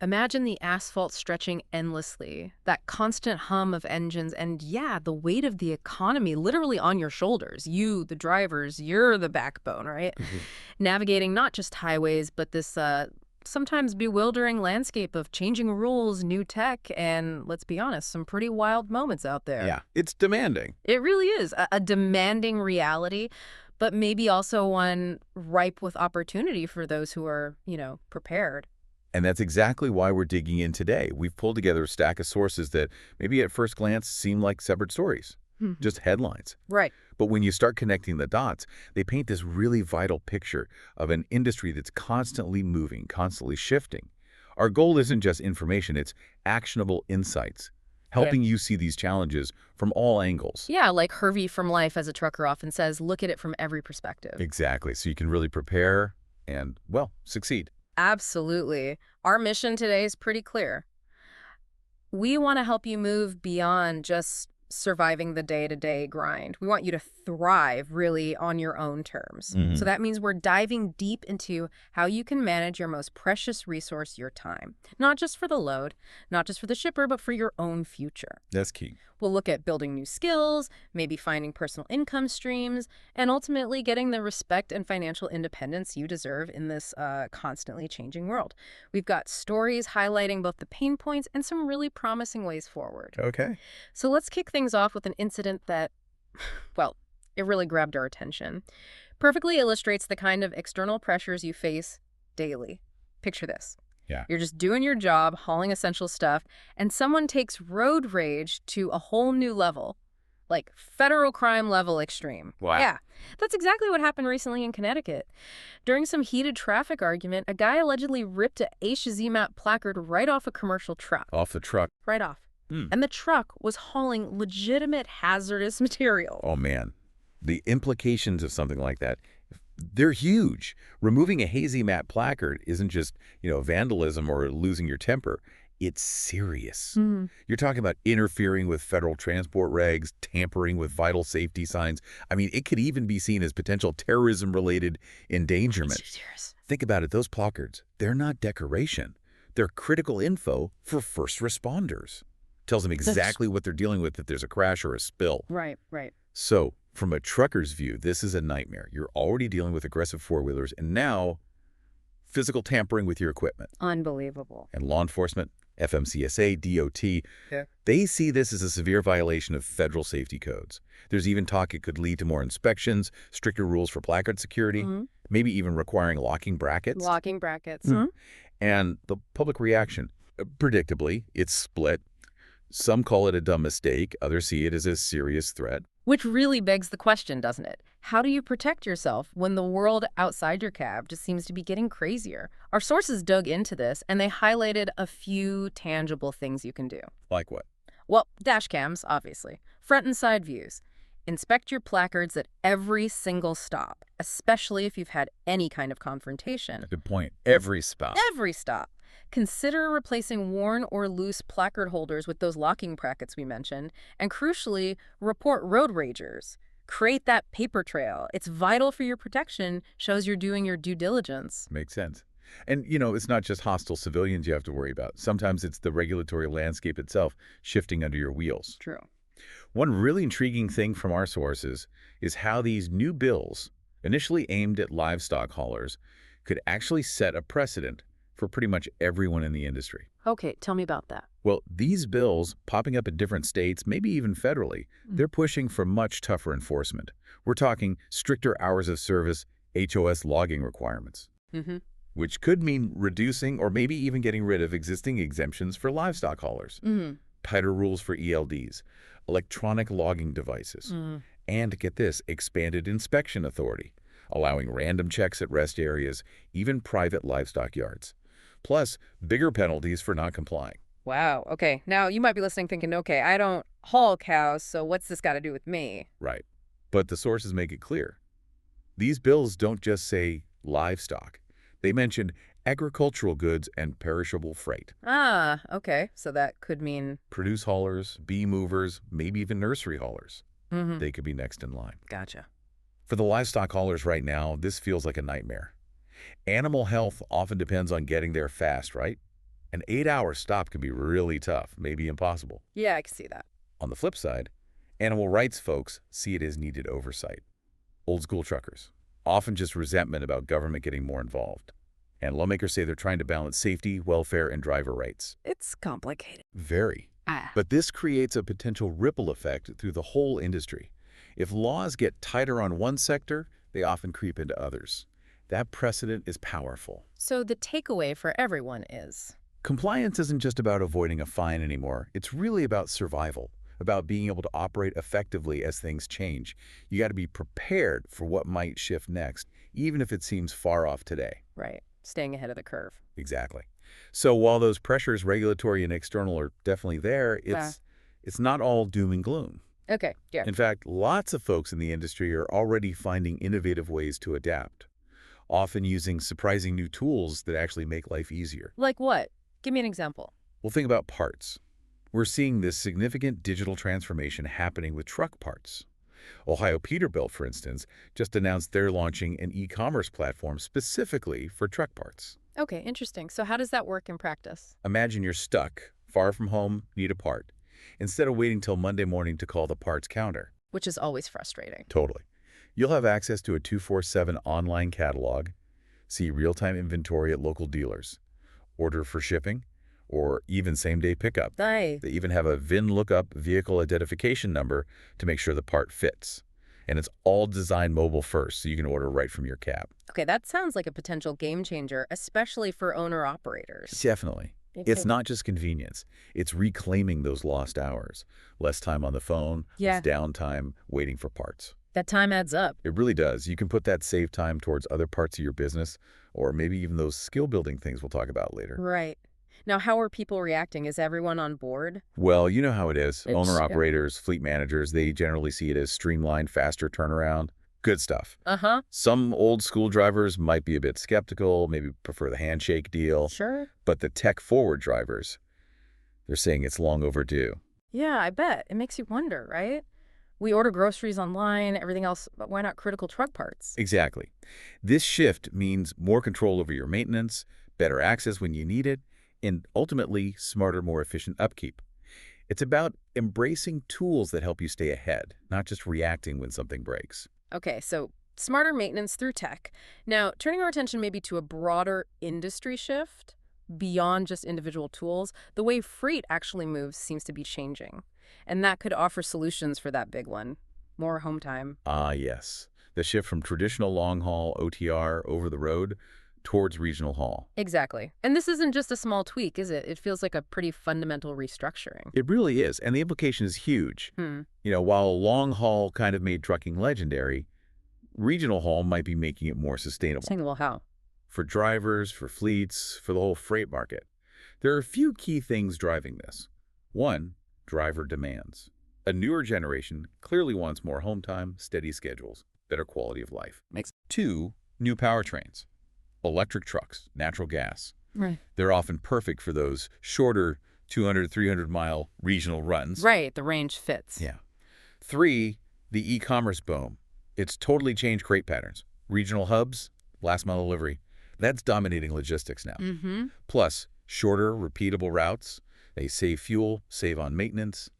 Imagine the asphalt stretching endlessly, that constant hum of engines, and yeah, the weight of the economy literally on your shoulders. You, the drivers, you're the backbone, right? Mhm. Navigating not just highways, but this sometimes bewildering landscape of changing rules, new tech, and let's be honest, some pretty wild moments out there. Yeah, it's demanding. It really is a demanding reality, but maybe also one ripe with opportunity for those who are, prepared. And that's exactly why we're digging in today. We've pulled together a stack of sources that maybe at first glance seem like separate stories, Mhm. just headlines. Right. But when you start connecting the dots, they paint this really vital picture of an industry that's constantly moving, constantly shifting. Our goal isn't just information, it's actionable insights, Okay. helping you see these challenges from all angles. Yeah, like Hervey from Life as a Trucker often says, look at it from every perspective. Exactly, so you can really prepare and, well, succeed. Absolutely. Our mission today is pretty clear. We want to help you move beyond just surviving the day-to-day grind. We want you to thrive really on your own terms. So Mhm. that means we're diving deep into how you can manage your most precious resource, your time. Not just for the load, not just for the shipper, but for your own future. That's key. We'll look at building new skills, maybe finding personal income streams, and ultimately getting the respect and financial independence you deserve in this constantly changing world. We've got stories highlighting both the pain points and some really promising ways forward. Okay. So let's kick things off with an incident that, well, it really grabbed our attention. Perfectly illustrates the kind of external pressures you face daily. Picture this. Yeah. You're just doing your job, hauling essential stuff, and someone takes road rage to a whole new level, like federal crime level extreme. Wow. Yeah, that's exactly what happened recently in Connecticut. During some heated traffic argument, a guy allegedly ripped a Hazmat placard right off a commercial truck. Off the truck. Right off. Hmm. And the truck was hauling legitimate hazardous material. Oh, man. The implications of something like that, they're huge. Removing a hazy mat placard isn't just, vandalism or losing your temper. It's serious. Mhm. You're talking about interfering with federal transport regs, tampering with vital safety signs. I mean, it could even be seen as potential terrorism-related endangerment. It's serious. Think about it. Those placards, they're not decoration. They're critical info for first responders. Tells them exactly what they're dealing with if there's a crash or a spill. Right, right. So, from a trucker's view, this is a nightmare. You're already dealing with aggressive four-wheelers, and now physical tampering with your equipment. Unbelievable. And law enforcement, FMCSA, DOT, Yeah. they see this as a severe violation of federal safety codes. There's even talk it could lead to more inspections, stricter rules for placard security, Mhm. maybe even requiring locking brackets. Locking brackets. And the public reaction, predictably, it's split. Some call it a dumb mistake, others see it as a serious threat. Which really begs the question, doesn't it? How do you protect yourself when the world outside your cab just seems to be getting crazier? Our sources dug into this, and they highlighted a few tangible things you can do. Like what? Well, dash cams, obviously. Front and side views. Inspect your placards at every single stop, especially if you've had any kind of confrontation. Good point. Every spot. Every stop. Consider replacing worn or loose placard holders with those locking brackets we mentioned, and crucially, report road ragers. Create that paper trail. It's vital for your protection, shows you're doing your due diligence. Makes sense. And, it's not just hostile civilians you have to worry about. Sometimes it's the regulatory landscape itself shifting under your wheels. True. One really intriguing thing from our sources is how these new bills, initially aimed at livestock haulers, could actually set a precedent for pretty much everyone in the industry. Okay, tell me about that. Well, these bills, popping up in different states, maybe even federally, they're pushing for much tougher enforcement. We're talking stricter hours of service, HOS logging requirements, Mm-hmm. which could mean reducing or maybe even getting rid of existing exemptions for livestock haulers, Mm-hmm. tighter rules for ELDs, electronic logging devices, and, get this, expanded inspection authority, allowing random checks at rest areas, even private livestock yards. Plus, bigger penalties for not complying. Wow, okay. Now, you might be listening thinking, okay, I don't haul cows, so what's this got to do with me? Right. But the sources make it clear. These bills don't just say livestock. They mention agricultural goods and perishable freight. Ah, okay. So that could mean... Produce haulers, bee movers, maybe even nursery haulers. Mm-hmm. They could be next in line. Gotcha. For the livestock haulers right now, this feels like a nightmare. Animal health often depends on getting there fast, right? An 8-hour stop can be really tough, maybe impossible. Yeah, I can see that. On the flip side, animal rights folks see it as needed oversight. Old school truckers, often just resentment about government getting more involved. And lawmakers say they're trying to balance safety, welfare, and driver rights. It's complicated. Very. Ah. But this creates a potential ripple effect through the whole industry. If laws get tighter on one sector, they often creep into others. That precedent is powerful. So the takeaway for everyone is? Compliance isn't just about avoiding a fine anymore. It's really about survival, about being able to operate effectively as things change. You got to be prepared for what might shift next, even if it seems far off today. Right. Staying ahead of the curve. Exactly. So while those pressures, regulatory and external, are definitely there, it's not all doom and gloom. Okay, yeah. In fact, lots of folks in the industry are already finding innovative ways to adapt, often using surprising new tools that actually make life easier. Like what? Give me an example. Well, think about parts. We're seeing this significant digital transformation happening with truck parts. Ohio Peterbilt, for instance, just announced they're launching an e-commerce platform specifically for truck parts. Okay, interesting. So how does that work in practice? Imagine you're stuck, far from home, need a part. Instead of waiting till Monday morning to call the parts counter. Which is always frustrating. Totally. You'll have access to a 24/7 online catalog, see real-time inventory at local dealers, order for shipping, or even same-day pickup. Nice. They even have a VIN lookup vehicle identification number to make sure the part fits. And it's all designed mobile first, so you can order right from your cab. Okay, that sounds like a potential game changer, especially for owner-operators. Definitely. It's not just convenience. It's reclaiming those lost hours. Less time on the phone, less downtime, waiting for parts. That time adds up. It really does. You can put that saved time towards other parts of your business, or maybe even those skill-building things we'll talk about later. Right. Now, how are people reacting? Is everyone on board? Well, you know how it is. Owner-operators, fleet managers, they generally see it as streamlined, faster turnaround. Good stuff. Uh-huh. Some old-school drivers might be a bit skeptical, maybe prefer the handshake deal. Sure. But the tech-forward drivers, they're saying it's long overdue. Yeah, I bet. It makes you wonder, right? We order groceries online, everything else, but why not critical truck parts? Exactly. This shift means more control over your maintenance, better access when you need it, and ultimately smarter, more efficient upkeep. It's about embracing tools that help you stay ahead, not just reacting when something breaks. Okay, so smarter maintenance through tech. Now, turning our attention maybe to a broader industry shift beyond just individual tools, the way freight actually moves seems to be changing. And that could offer solutions for that big one. More home time. Ah, yes. The shift from traditional long-haul OTR over the road towards regional haul. Exactly. And this isn't just a small tweak, is it? It feels like a pretty fundamental restructuring. It really is, and the implication is huge. While long haul kind of made trucking legendary, regional haul might be making it more sustainable. Sustainable how? For drivers, for fleets, for the whole freight market. There are a few key things driving this. One, driver demands. A newer generation clearly wants more home time, steady schedules, better quality of life. Two, new powertrains. Electric trucks, natural gas. Right. They're often perfect for those shorter 200, 300-mile regional runs. Right, the range fits. Yeah. Three, the e-commerce boom. It's totally changed freight patterns. Regional hubs, last-mile delivery. That's dominating logistics now. Plus, shorter, repeatable routes. They save fuel, save on maintenance,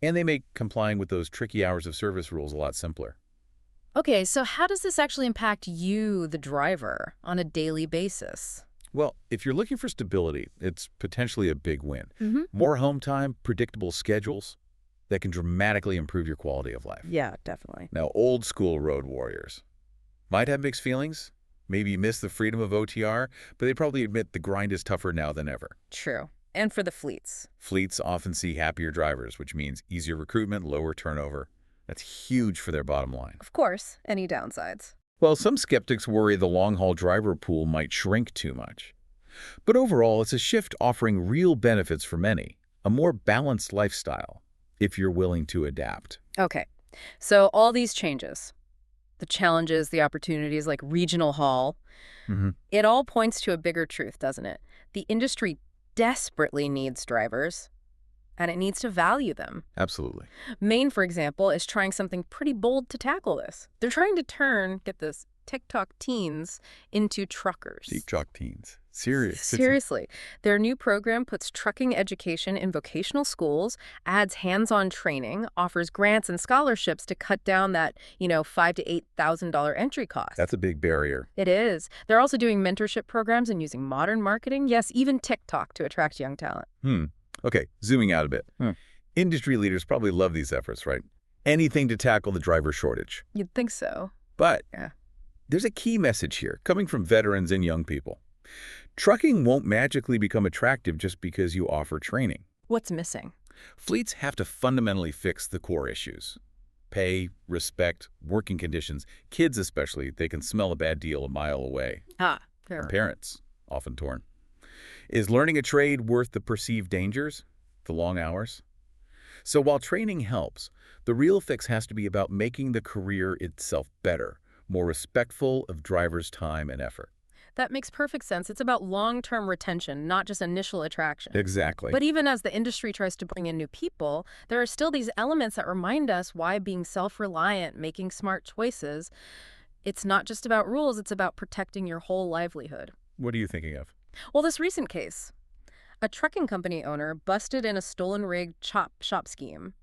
and they make complying with those tricky hours of service rules a lot simpler. Okay, so how does this actually impact you, the driver, on a daily basis? Well, if you're looking for stability, it's potentially a big win. More home time, predictable schedules that can dramatically improve your quality of life. Yeah, definitely. Now, old school road warriors might have mixed feelings. Maybe you miss the freedom of OTR, but they probably admit the grind is tougher now than ever. True. And for the fleets. Fleets often see happier drivers, which means easier recruitment, lower turnover. That's huge for their bottom line. Of course, any downsides. Well, some skeptics worry the long-haul driver pool might shrink too much. But overall, it's a shift offering real benefits for many, a more balanced lifestyle, if you're willing to adapt. Okay, so all these changes, the challenges, the opportunities like regional haul, it all points to a bigger truth, doesn't it? The industry desperately needs drivers, and it needs to value them. Absolutely. Maine, for example, is trying something pretty bold to tackle this. They're trying to turn, get this, TikTok teens into truckers. TikTok teens. Serious. Seriously. Their new program puts trucking education in vocational schools, adds hands-on training, offers grants and scholarships to cut down that, $5,000 to $8,000 entry cost. That's a big barrier. It is. They're also doing mentorship programs and using modern marketing, yes, even TikTok to attract young talent. Okay, zooming out a bit. Industry leaders probably love these efforts, right? Anything to tackle the driver shortage. You'd think so. But Yeah. there's a key message here, coming from veterans and young people. Trucking won't magically become attractive just because you offer training. What's missing? Fleets have to fundamentally fix the core issues. Pay, respect, working conditions. Kids especially, they can smell a bad deal a mile away. Fair. Parents, often torn. Is learning a trade worth the perceived dangers? The long hours? So while training helps, the real fix has to be about making the career itself better, more respectful of drivers' time and effort. That makes perfect sense. It's about long-term retention, not just initial attraction. Exactly. But even as the industry tries to bring in new people, there are still these elements that remind us why being self-reliant, making smart choices, it's not just about rules, it's about protecting your whole livelihood. What are you thinking of? Well, this recent case, a trucking company owner busted in a stolen rig chop shop scheme.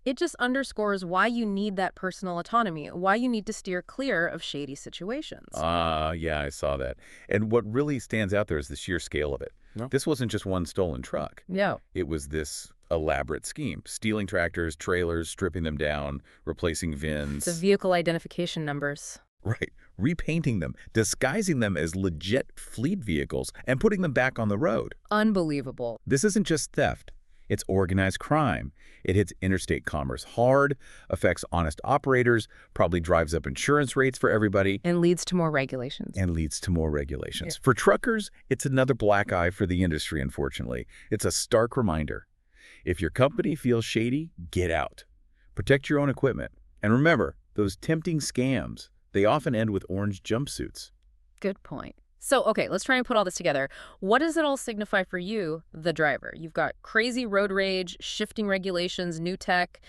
It just underscores why you need that personal autonomy, why you need to steer clear of shady situations. Yeah, I saw that. And what really stands out there is the sheer scale of it. No. This wasn't just one stolen truck. Yeah. It was this elaborate scheme, stealing tractors, trailers, stripping them down, replacing VINs. The vehicle identification numbers. Right. Repainting them, disguising them as legit fleet vehicles, and putting them back on the road. Unbelievable. This isn't just theft. It's organized crime. It hits interstate commerce hard, affects honest operators, probably drives up insurance rates for everybody, And leads to more regulations. and leads to more regulations. Yeah. For truckers, it's another black eye for the industry, unfortunately. It's a stark reminder. If your company feels shady, get out. Protect your own equipment. And remember, those tempting scams, they often end with orange jumpsuits. Good point. So, okay, let's try and put all this together. What does it all signify for you, the driver? You've got crazy road rage, shifting regulations, new tech,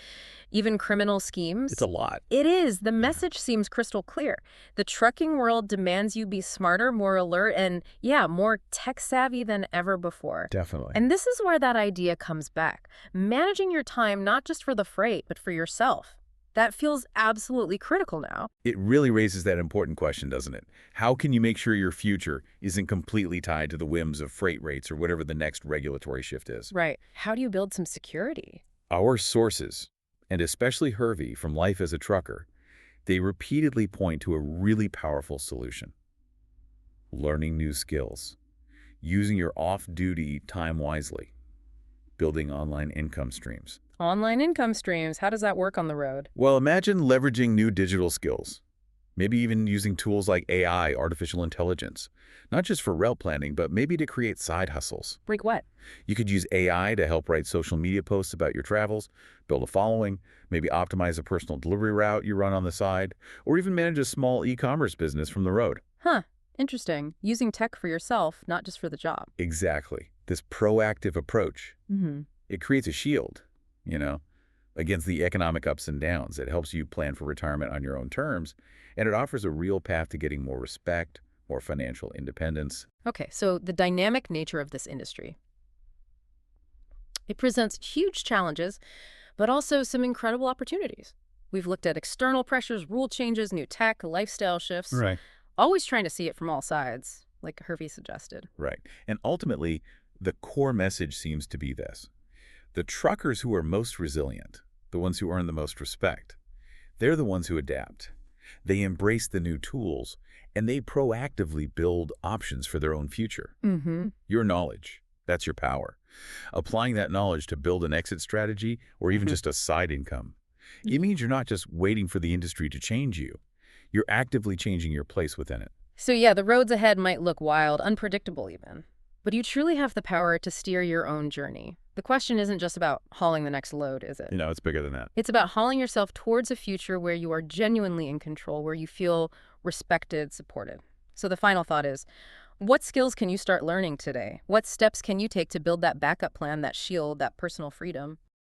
even criminal schemes. It's a lot. It is. The message seems crystal clear. The trucking world demands you be smarter, more alert, and more tech savvy than ever before. Definitely. And this is where that idea comes back. Managing your time not just for the freight, but for yourself. That feels absolutely critical now. It really raises that important question, doesn't it? How can you make sure your future isn't completely tied to the whims of freight rates or whatever the next regulatory shift is? Right. How do you build some security? Our sources, and especially Hervey from LifeAsATrucker, they repeatedly point to a really powerful solution. Learning new skills. Using your off-duty time wisely. Building online income streams. Online income streams. How does that work on the road? Well, imagine leveraging new digital skills. Maybe even using tools like AI, artificial intelligence. Not just for route planning, but maybe to create side hustles. Like what? You could use AI to help write social media posts about your travels, build a following, maybe optimize a personal delivery route you run on the side, or even manage a small e-commerce business from the road. Huh. Interesting. Using tech for yourself, not just for the job. Exactly. This proactive approach, Mm-hmm. it creates a shield, against the economic ups and downs. It helps you plan for retirement on your own terms, and it offers a real path to getting more respect, more financial independence. Okay, so the dynamic nature of this industry. It presents huge challenges, but also some incredible opportunities. We've looked at external pressures, rule changes, new tech, lifestyle shifts. Right. Always trying to see it from all sides, like Hervey suggested. Right. And ultimately, the core message seems to be this. The truckers who are most resilient, the ones who earn the most respect, they're the ones who adapt. They embrace the new tools, and they proactively build options for their own future. Mm-hmm. Your knowledge, that's your power. Applying that knowledge to build an exit strategy or even just a side income. It means you're not just waiting for the industry to change you. You're actively changing your place within it. So yeah, the roads ahead might look wild, unpredictable even. But you truly have the power to steer your own journey. The question isn't just about hauling the next load, is it? It's bigger than that. It's about hauling yourself towards a future where you are genuinely in control, where you feel respected, supported. So the final thought is, what skills can you start learning today? What steps can you take to build that backup plan, that shield, that personal freedom?